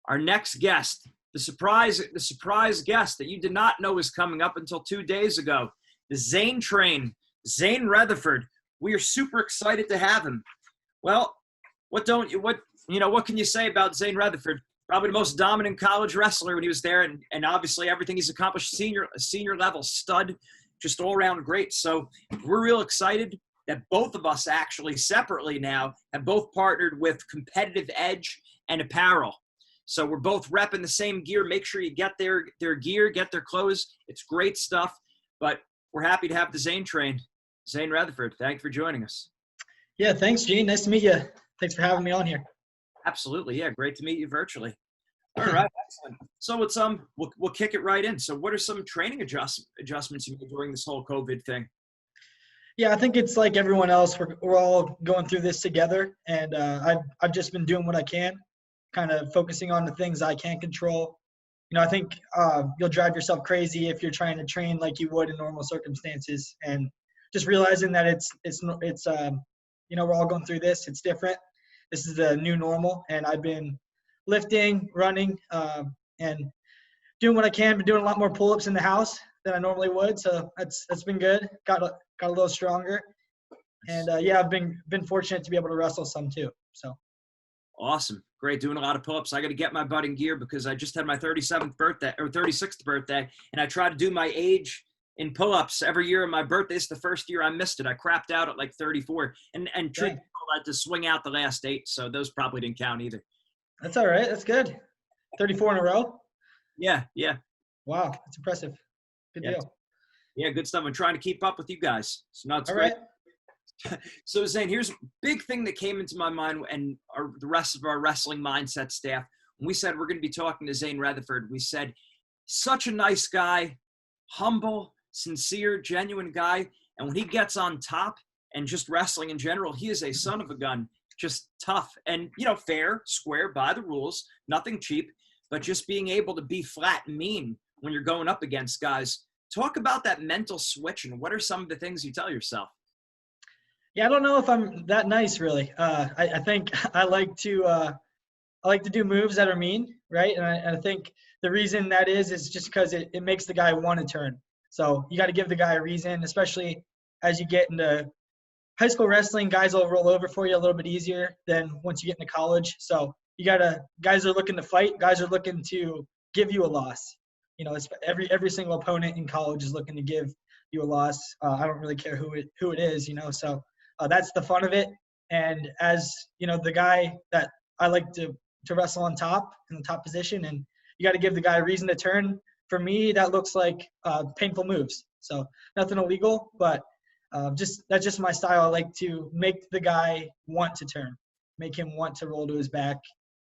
Our next guest, the surprise guest that you did not know was coming up until 2 days ago, the Zain train, Zain Retherford. We are super excited to have him. Well, what can you say about Zain Retherford? Probably the most dominant college wrestler when he was there, and obviously everything he's accomplished, senior level stud, just all around great. So we're real excited that both of us actually separately now have both partnered with Competitive Edge and Apparel. So we're both repping the same gear. Make sure you get their gear, get their clothes. It's great stuff. But we're happy to have the Zain train, Zain Retherford. Thank you for joining us. Yeah, thanks, Gene. Nice to meet you. Thanks for having me on here. Absolutely. Yeah, great to meet you virtually. All right, excellent. So it's we'll kick it right in. So what are some training adjustments you made during this whole COVID thing? Yeah, I think it's like everyone else. We're all going through this together, and I've just been doing what I can, kind of focusing on the things I can control. I think you'll drive yourself crazy if you're trying to train like you would in normal circumstances, and just realizing that it's we're all going through this. It's different. This is the new normal, and I've been lifting, running, and doing what I can. Been doing a lot more pull-ups in the house than I normally would, so that's been good. Got a little stronger, and I've been fortunate to be able to wrestle some too. So awesome, great, doing a lot of pull-ups. I got to get my butt in gear because I just had my 37th birthday or 36th birthday, and I try to do my age in pull-ups every year. On my birthday, it's the first year I missed it. I crapped out at like 34, and tried to swing out the last 8, so those probably didn't count either. That's all right. That's good. 34 in a row. Yeah. Wow, that's impressive. Good deal. Yeah, good stuff. I'm trying to keep up with you guys. So no, it's all great. Right. So Zain, here's a big thing that came into my mind and the rest of our wrestling mindset staff. When we said we're going to be talking to Zain Retherford, we said, such a nice guy, humble, sincere, genuine guy. And when he gets on top and just wrestling in general, he is a son of a gun, just tough and, fair, square, by the rules, nothing cheap, but just being able to be flat and mean when you're going up against guys. Talk about that mental switch and what are some of the things you tell yourself? Yeah, I don't know if I'm that nice, really. I think I like to do moves that are mean, right? And I think the reason that is just because it makes the guy want to turn. So you got to give the guy a reason, especially as you get into high school wrestling. Guys will roll over for you a little bit easier than once you get into college. So guys are looking to fight. Guys are looking to give you a loss. It's every single opponent in college is looking to give you a loss. I don't really care who it is, So that's the fun of it. And as the guy that I like to wrestle on top in the top position, and you got to give the guy a reason to turn. For me, that looks like painful moves. So nothing illegal, but that's just my style. I like to make the guy want to turn, make him want to roll to his back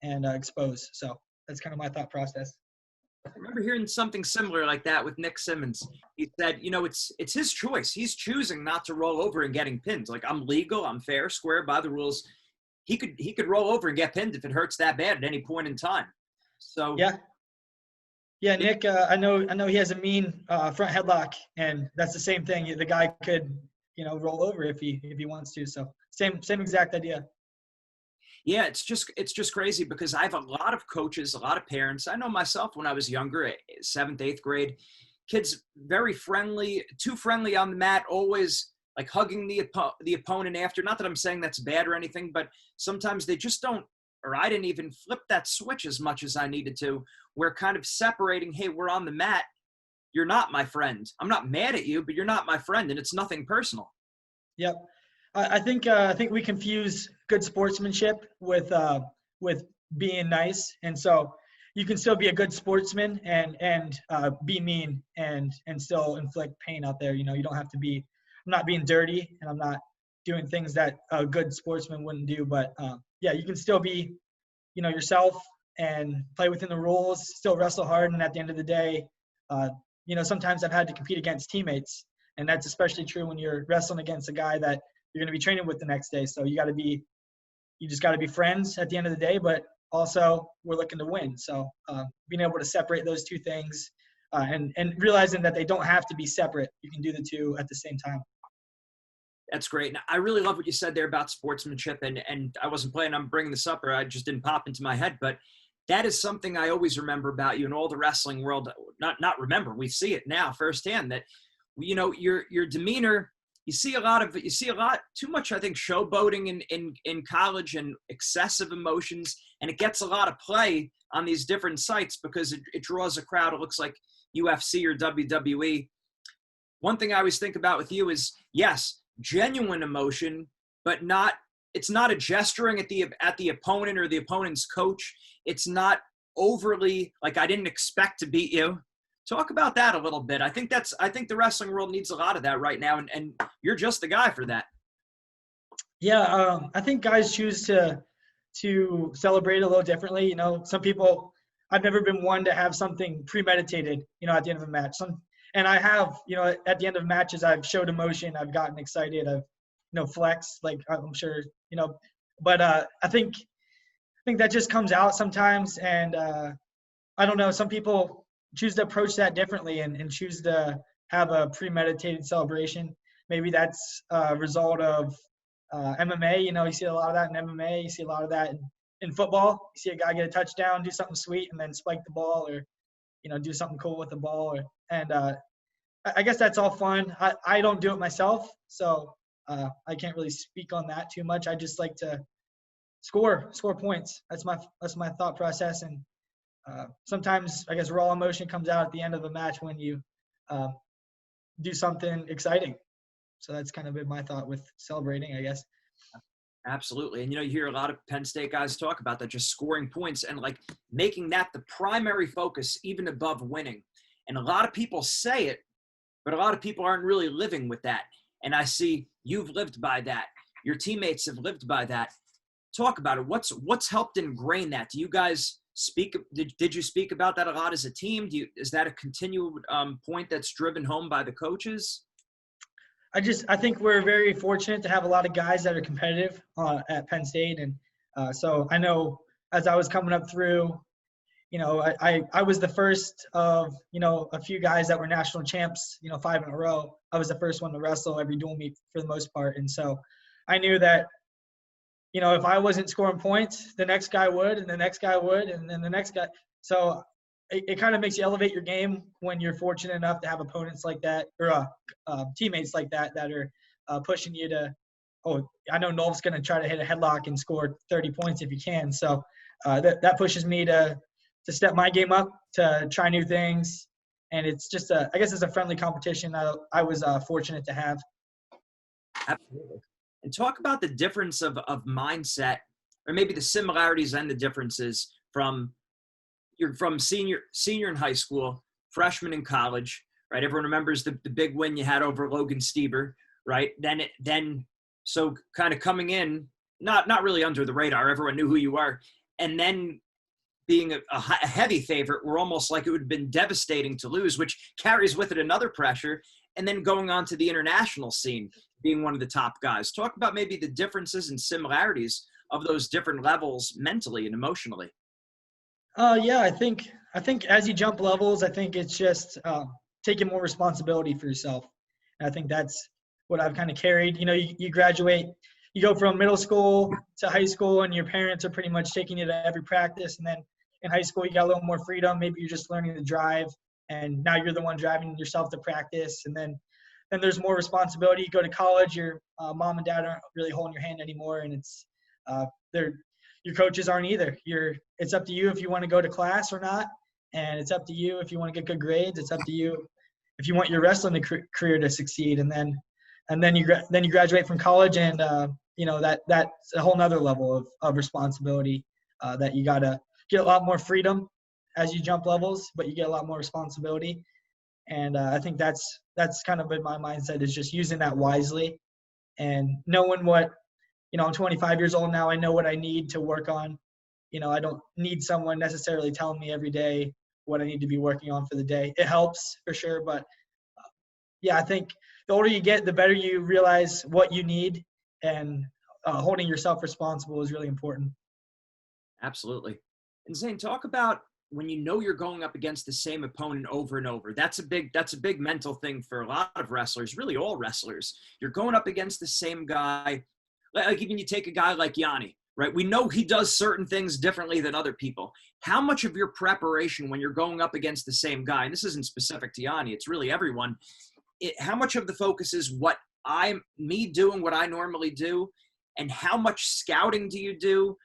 and expose. So that's kind of my thought process. I remember hearing something similar like that with Nick Simmons. He said, it's his choice. He's choosing not to roll over and getting pinned. Like, I'm legal, I'm fair, square by the rules. He could roll over and get pinned if it hurts that bad at any point in time. So yeah, Nick, I know he has a mean front headlock, and that's the same thing. The guy could roll over if he wants to. So same exact idea. Yeah, it's just crazy because I have a lot of coaches, a lot of parents. I know myself when I was younger, 7th, 8th grade, kids very friendly, too friendly on the mat, always like hugging the opponent after. Not that I'm saying that's bad or anything, but sometimes they just don't, or I didn't even flip that switch as much as I needed to. We're kind of separating, hey, we're on the mat. You're not my friend. I'm not mad at you, but you're not my friend, and it's nothing personal. Yep. I think we confuse good sportsmanship with being nice, and so you can still be a good sportsman and be mean and still inflict pain out there. You don't have to be. I'm not being dirty, and I'm not doing things that a good sportsman wouldn't do. But you can still be, yourself and play within the rules. Still wrestle hard, and at the end of the day, sometimes I've had to compete against teammates, and that's especially true when you're wrestling against a guy that you're going to be training with the next day. So you just got to be friends at the end of the day, but also we're looking to win. So being able to separate those two things and realizing that they don't have to be separate. You can do the two at the same time. That's great. And I really love what you said there about sportsmanship. And I wasn't planning on bringing this up, or I just didn't pop into my head. But that is something I always remember about you in all the wrestling world. Not remember, we see it now firsthand that, you know, your demeanor, you see a lot too much, I think, showboating in college and excessive emotions. And it gets a lot of play on these different sites because it draws a crowd. It looks like UFC or WWE. One thing I always think about with you is, yes, genuine emotion, but it's not a gesturing at the opponent or the opponent's coach. It's not overly like, I didn't expect to beat you. Talk about that a little bit. I think the wrestling world needs a lot of that right now, and you're just the guy for that. Yeah, I think guys choose to celebrate a little differently. You know, some people, I've never been one to have something premeditated, you know, at the end of a match. And I have, you know, at the end of matches, I've showed emotion, I've gotten excited, I've, you know, flexed, like I'm sure, you know, but I think that just comes out sometimes. And I don't know, some people choose to approach that differently and choose to have a premeditated celebration. Maybe that's a result of MMA. You know, you see a lot of that in MMA. You see a lot of that in football. You see a guy get a touchdown, do something sweet, and then spike the ball, or, you know, do something cool with the ball. And I guess that's all fun. I don't do it myself, so I can't really speak on that too much. I just like to score points. That's my thought process. And sometimes I guess raw emotion comes out at the end of a match when you do something exciting. So that's kind of been my thought with celebrating, I guess. Absolutely. And, you know, you hear a lot of Penn State guys talk about that, just scoring points and like making that the primary focus, even above winning. And a lot of people say it, but a lot of people aren't really living with that. And I see you've lived by that. Your teammates have lived by that. Talk about it. What's helped ingrain that? Do you guys speak? Did you speak about that a lot as a team? Is that a continued point that's driven home by the coaches? I think we're very fortunate to have a lot of guys that are competitive at Penn State. And so I know as I was coming up through, you know, I was the first of, you know, a few guys that were national champs, you know, 5 in a row. I was the first one to wrestle every dual meet for the most part. And so I knew that, you know, if I wasn't scoring points, the next guy would, and the next guy would, and then the next guy. So it kind of makes you elevate your game when you're fortunate enough to have opponents like that, or teammates like that are pushing you to, oh, I know Nolf's going to try to hit a headlock and score 30 points if he can. So that pushes me to step my game up, to try new things. And it's just I guess it's a friendly competition I was fortunate to have. Absolutely. And talk about the difference of mindset, or maybe the similarities and the differences from senior in high school, freshman in college, right? Everyone remembers the big win you had over Logan Stieber, right? Then so kind of coming in, not really under the radar. Everyone knew who you were. And then being a heavy favorite, were almost like it would have been devastating to lose, which carries with it another pressure. And then going on to the international scene, being one of the top guys. Talk about maybe the differences and similarities of those different levels mentally and emotionally. Yeah, I think as you jump levels, I think it's just taking more responsibility for yourself. And I think that's what I've kind of carried. You know, you graduate, you go from middle school to high school, and your parents are pretty much taking you to every practice. And then in high school, you got a little more freedom. Maybe you're just learning to drive, and now you're the one driving yourself to practice. And then there's more responsibility. You go to college, your mom and dad aren't really holding your hand anymore, and it's your coaches aren't either. It's up to you if you want to go to class or not, and it's up to you if you want to get good grades. It's up to you if you want your wrestling career to succeed. And then you graduate from college, and you know that's a whole nother level of responsibility that you gotta get a lot more freedom as you jump levels, but you get a lot more responsibility. And I think that's kind of been my mindset, is just using that wisely and knowing what, you know, I'm 25 years old now. I know what I need to work on. You know, I don't need someone necessarily telling me every day what I need to be working on for the day. It helps for sure, but yeah, I think the older you get, the better you realize what you need, and holding yourself responsible is really important. Absolutely. And Zain, talk about when you know you're going up against the same opponent over and over. That's a big mental thing for a lot of wrestlers, really all wrestlers. You're going up against the same guy. Like even you take a guy like Yanni, right? We know he does certain things differently than other people. How much of your preparation when you're going up against the same guy, and this isn't specific to Yanni, it's really everyone, how much of the focus is me doing what I normally do, and how much scouting do you do,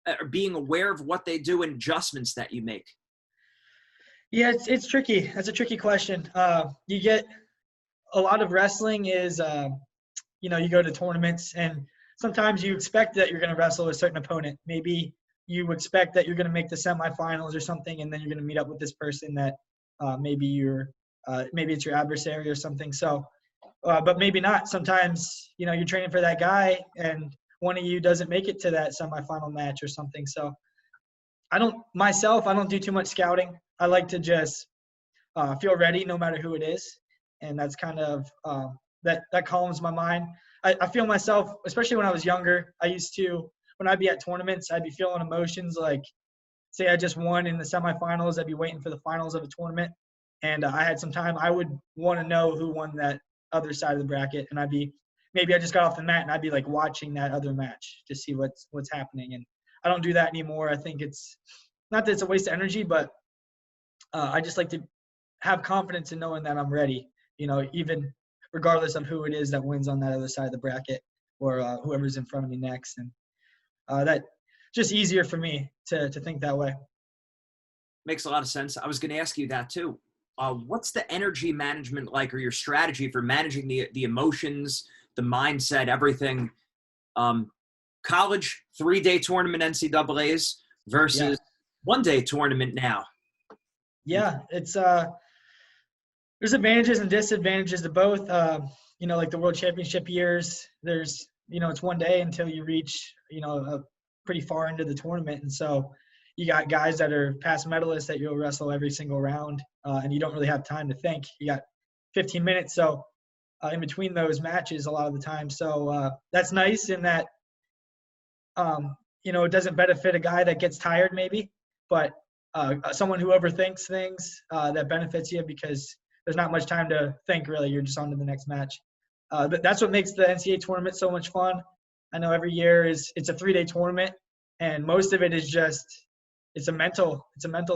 or being aware of what they do and adjustments that you make? Yeah, it's tricky. That's a tricky question. You get a lot of wrestling is, you go to tournaments and sometimes you expect that you're going to wrestle a certain opponent. Maybe you expect that you're going to make the semifinals or something, and then you're going to meet up with this person that maybe it's your adversary or something. So, but maybe not. Sometimes, you're training for that guy and one of you doesn't make it to that semifinal match or something. So I don't do too much scouting. I like to just feel ready no matter who it is. And that's kind of that calms my mind. I feel myself, especially when I was younger, when I'd be at tournaments, I'd be feeling emotions like, say I just won in the semifinals, I'd be waiting for the finals of a tournament. And I had some time, I would want to know who won that other side of the bracket. And maybe I just got off the mat and I'd be like watching that other match to see what's happening. And I don't do that anymore. I think it's not that it's a waste of energy, but I just like to have confidence in knowing that I'm ready, even regardless of who it is that wins on that other side of the bracket or whoever's in front of me next. And that just easier for me to think that way. Makes a lot of sense. I was going to ask you that too. What's the energy management like, or your strategy for managing the emotions, the mindset, everything? College 3-day tournament NCAAs versus 1-day tournament now. Yeah, it's there's advantages and disadvantages to both. Like the World Championship years, there's it's 1 day until you reach pretty far into the tournament, and so you got guys that are past medalists that you'll wrestle every single round, and you don't really have time to think. You got 15 minutes, so in between those matches a lot of the time. So that's nice in that it doesn't benefit a guy that gets tired maybe, but someone who overthinks things that benefits you because there's not much time to think really. You're just on to the next match. But that's what makes the NCAA tournament so much fun. I know every year it's a 3-day tournament, and most of it is just it's a mental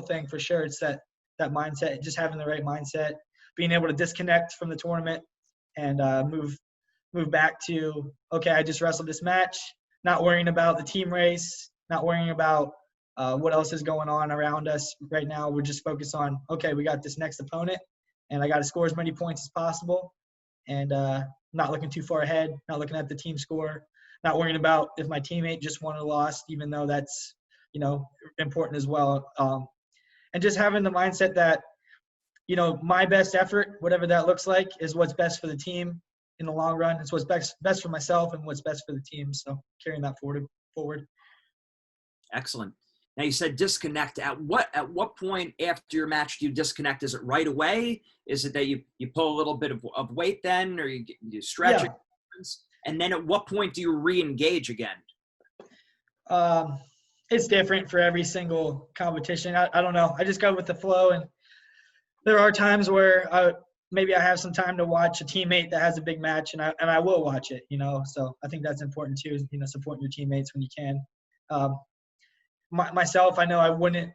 thing for sure. It's that mindset, just having the right mindset, being able to disconnect from the tournament and move back to, okay, I just wrestled this match, not worrying about the team race, not worrying about what else is going on around us right now. We're just focused on, okay, we got this next opponent, and I got to score as many points as possible, and not looking too far ahead, not looking at the team score, not worrying about if my teammate just won or lost, even though that's, important as well. And just having the mindset that, my best effort, whatever that looks like, is what's best for the team in the long run. It's what's best for myself and what's best for the team. So carrying that forward. Excellent. Now you said disconnect. At what point after your match do you disconnect? Is it right away? Is it that you pull a little bit of weight then, or you stretch it? And then at what point do you re-engage again? It's different for every single competition. I don't know. I just go with the flow, and there are times where maybe I have some time to watch a teammate that has a big match, and I will watch it. So I think that's important too. Supporting your teammates when you can. Myself, I know I wouldn't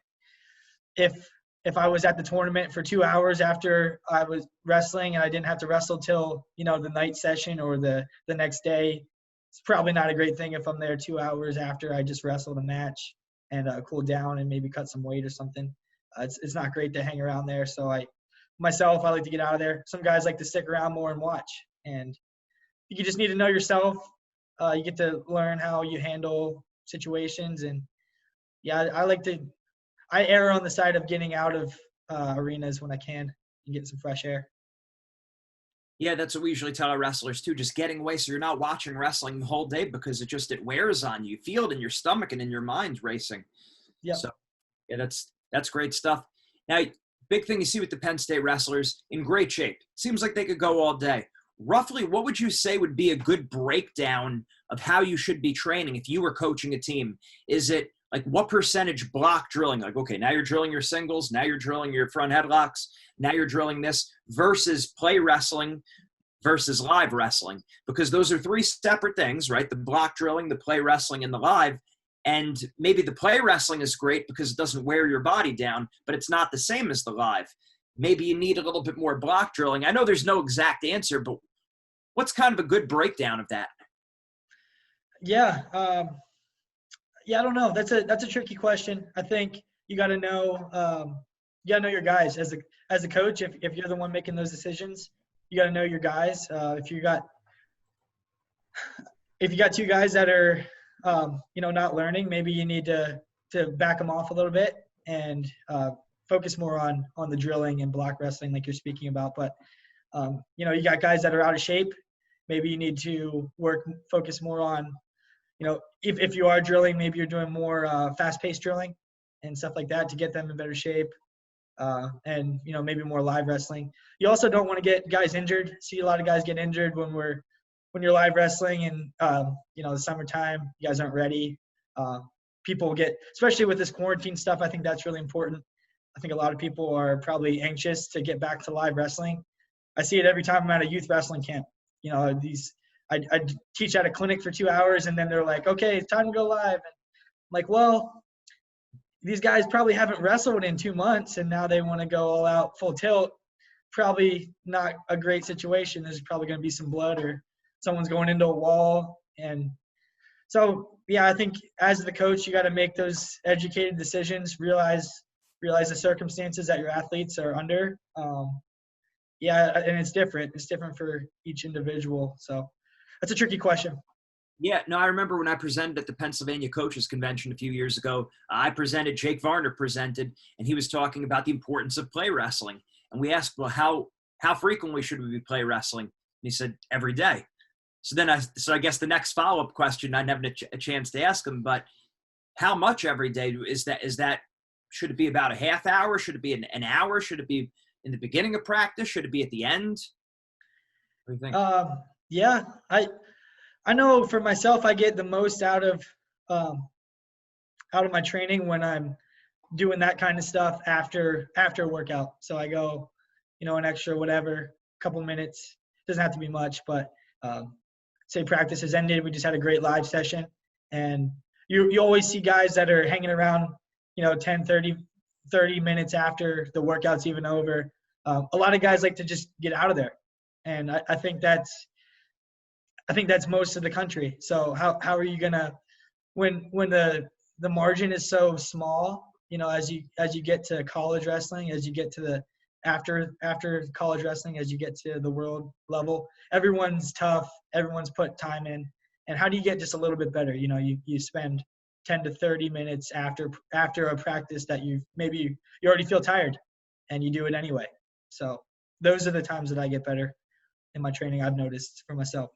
if I was at the tournament for 2 hours after I was wrestling and I didn't have to wrestle till the night session or the next day. It's probably not a great thing if I'm there 2 hours after I just wrestled a match and cooled down and maybe cut some weight or something. It's not great to hang around there. So I like to get out of there. Some guys like to stick around more and watch. And you just need to know yourself. You get to learn how you handle situations. And yeah, I err on the side of getting out of arenas when I can and get some fresh air. Yeah, that's what we usually tell our wrestlers too. Just getting away so you're not watching wrestling the whole day, because it wears on you. You feel it in your stomach and in your mind racing. Yeah. So yeah, that's great stuff. Now, big thing you see with the Penn State wrestlers, in great shape. Seems like they could go all day. Roughly, what would you say would be a good breakdown of how you should be training if you were coaching a team? Is it like what percentage block drilling? Like, okay, now you're drilling your singles, now you're drilling your front headlocks, now you're drilling this, versus play wrestling versus live wrestling? Because those are three separate things, right? The block drilling, the play wrestling, and the live. And maybe the play wrestling is great because it doesn't wear your body down, but it's not the same as the live. Maybe you need a little bit more block drilling. I know there's no exact answer, but what's kind of a good breakdown of that? Yeah. Yeah, I don't know. That's a tricky question. I think you got to know your guys as a coach. If you're the one making those decisions, you got to know your guys. If you got two guys that are not learning, maybe you need to back them off a little bit and focus more on the drilling and block wrestling like you're speaking about. But you got guys that are out of shape. Maybe you need to focus more on, if you are drilling, maybe you're doing more fast-paced drilling and stuff like that to get them in better shape. And maybe more live wrestling. You also don't want to get guys injured. See a lot of guys get injured when you're live wrestling and the summertime, you guys aren't ready. People get, especially with this quarantine stuff, I think that's really important. I think a lot of people are probably anxious to get back to live wrestling. I see it every time I'm at a youth wrestling camp. I teach at a clinic for 2 hours and then they're like, okay, it's time to go live. And I'm like, well, these guys probably haven't wrestled in 2 months and now they want to go all out full tilt. Probably not a great situation. There's probably going to be some blood or someone's going into a wall. And so, yeah, I think as the coach, you got to make those educated decisions, realize the circumstances that your athletes are under. And it's different. It's different for each individual. So that's a tricky question. Yeah, no, I remember when I presented at the Pennsylvania Coaches Convention a few years ago, Jake Varner presented, and he was talking about the importance of play wrestling. And we asked, well, how frequently should we be play wrestling? And he said, every day. So I guess the next follow-up question, I never had a chance to ask him, but how much every day is that, should it be about a half hour? Should it be an hour? Should it be in the beginning of practice? Should it be at the end? What do you think? Yeah, I know for myself, I get the most out of my training when I'm doing that kind of stuff after a workout. So I go, an extra whatever, couple minutes. Doesn't have to be much, but say practice has ended. We just had a great live session, and you always see guys that are hanging around, 10, 30 minutes after the workout's even over. A lot of guys like to just get out of there, and I think that's most of the country. So how are you gonna when the margin is so small, as you get to college wrestling, as you get to the after college wrestling, as you get to the world level, everyone's tough, everyone's put time in. And how do you get just a little bit better? You spend 10 to 30 minutes after a practice that you already feel tired and you do it anyway. So those are the times that I get better in my training, I've noticed for myself.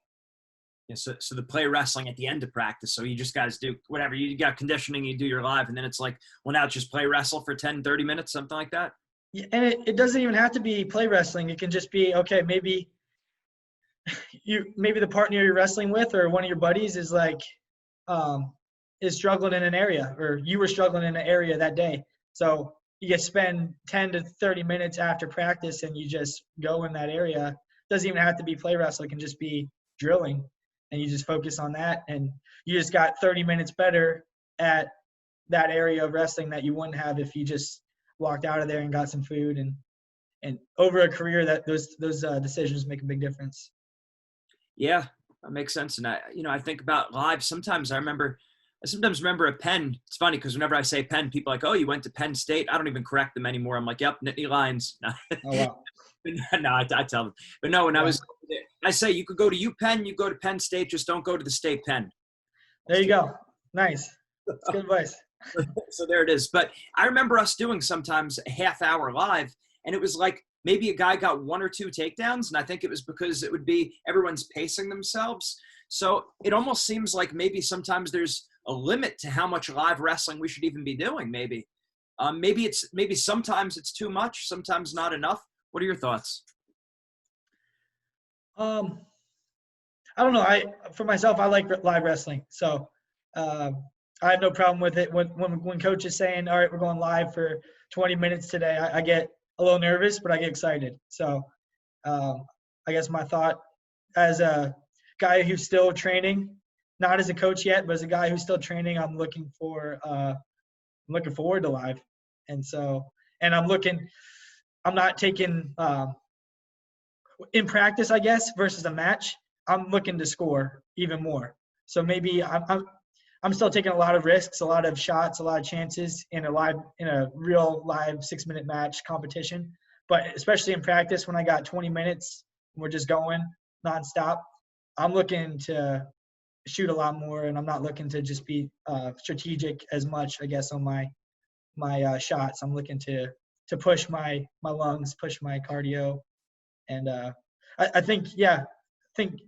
Yeah, so the play wrestling at the end of practice. So you just guys do whatever. You got conditioning, you do your live, and then it's like, well, now it's just play wrestle for 10, 30 minutes, something like that? Yeah, and it doesn't even have to be play wrestling. It can just be, okay, maybe the partner you're wrestling with or one of your buddies is like is struggling in an area, or you were struggling in an area that day. So you get spend 10 to 30 minutes after practice and you just go in that area. It doesn't even have to be play wrestling. It can just be drilling. And you just focus on that, and you just got 30 minutes better at that area of wrestling that you wouldn't have if you just walked out of there and got some food. And over a career, that those decisions make a big difference. Yeah, that makes sense. And I think about live. Sometimes I remember a Penn. It's funny because whenever I say Penn, people are like, oh, you went to Penn State. I don't even correct them anymore. I'm like, yep, Nittany Lions. Oh, wow. No, I tell them. But no, I say you could go to UPenn, you go to Penn State, just don't go to the state Penn. There you go. Nice. That's good advice. So there it is. But I remember us doing sometimes a half hour live, and it was like maybe a guy got 1 or 2 takedowns, and I think it was because it would be everyone's pacing themselves. So it almost seems like maybe sometimes there's a limit to how much live wrestling we should even be doing. Maybe sometimes it's too much, sometimes not enough. What are your thoughts? I don't know. For myself, I like live wrestling. So I have no problem with it. When coach is saying, all right, we're going live for 20 minutes today, I get a little nervous, but I get excited. So I guess my thought as a guy who's still training, not as a coach yet, but as a guy who's still training, I'm looking forward to live. And so, and I'm not taking, in practice, I guess, versus a match, I'm looking to score even more. So maybe I'm still taking a lot of risks, a lot of shots, a lot of chances in a real live 6-minute match competition. But especially in practice, when I got 20 minutes, we're just going nonstop. I'm looking to shoot a lot more, and I'm not looking to just be strategic as much, I guess, on my shots. I'm looking to push my lungs, push my cardio, and I think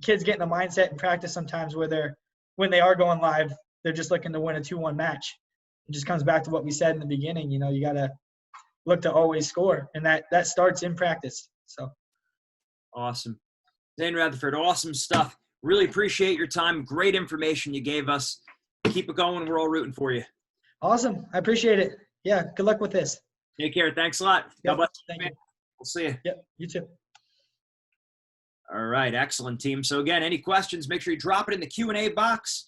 kids get in a mindset in practice sometimes where when they are going live, they're just looking to win a 2-1 match. It just comes back to what we said in the beginning. You know, you got to look to always score, and that starts in practice. So Awesome. Zain Retherford, awesome stuff. Really appreciate your time. Great information you gave us. Keep it going. We're all rooting for you. Awesome. I appreciate it. Yeah, good luck with this. Take care. Thanks a lot. Yep, God bless you, thank man. you. We'll see you. Yep, you too. All right, excellent, team. So again, any questions, make sure you drop it in the Q&A box.